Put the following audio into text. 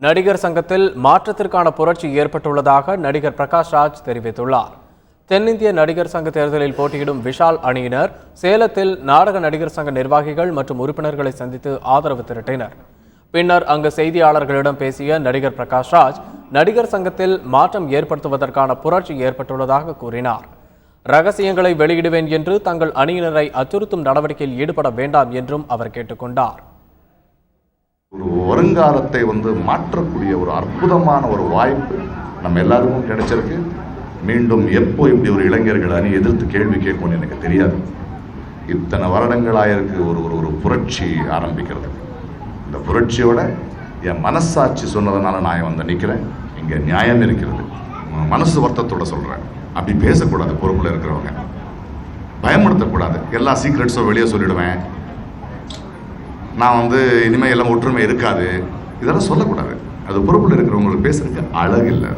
நடிகர் சங்கத்தில் மாற்றத்திற்கான புரட்சி ஏற்பட்டுள்ளதாக நடிகர் பிரகாஷ் ராஜ் தெரிவித்துள்ளார். தென்னிந்திய நடிகர் சங்க தேர்தலில் போட்டியிடும் விஷால் அணியினர் சேலத்தில் நாடக நடிகர் சங்க நிர்வாகிகள் மற்றும் உறுப்பினர்களை சந்தித்து ஆதரவு திரட்டினர். பின்னர் அங்கு செய்தியாளர்களிடம் பேசிய நடிகர் பிரகாஷ் ராஜ் நடிகர் சங்கத்தில் மாற்றம் ஏற்படுத்துவதற்கான புரட்சி ஏற்பட்டுள்ளதாக கூறினார். ரகசியங்களை வெளியிடுவேன் என்று தங்கள் அணியினரை அச்சுறுத்தும் நடவடிக்கையில் ஈடுபட வேண்டாம் என்றும் அவர் கேட்டுக்கொண்டார். ஒரு வருங்காலத்தை மாற்றக்கூடிய ஒரு அற்புதமான ஒரு வாய்ப்பு நம்ம எல்லாருக்கும் கிடைச்சிருக்கு. மீண்டும் எப்போ இப்படி ஒரு இளைஞர்கள் அணி எதிர்த்து கேள்வி கேட்கணும்னு எனக்கு தெரியாது. இத்தனை வருடங்களாயிருக்கு ஒரு புரட்சி ஆரம்பிக்கிறது. இந்த புரட்சியோட என் மனசாட்சி சொன்னதுனால நான் நிற்கிறேன். இங்கே நியாயம் இருக்கிறது. மனசு வருத்தத்தோட சொல்கிறேன். அப்படி பேசக்கூடாது. பொறுப்பில் இருக்கிறவங்க பயமுறுத்தக்கூடாது. எல்லா சீக்ரெட்ஸும் வெளியே சொல்லிடுவேன். நான் இனிமேல் எல்லாம் ஒற்றுமை இருக்காது, இதெல்லாம் சொல்லக்கூடாது. அது பொறுப்பில் இருக்கிறவங்களுக்கு பேசுறதுக்கு அழகு இல்லை.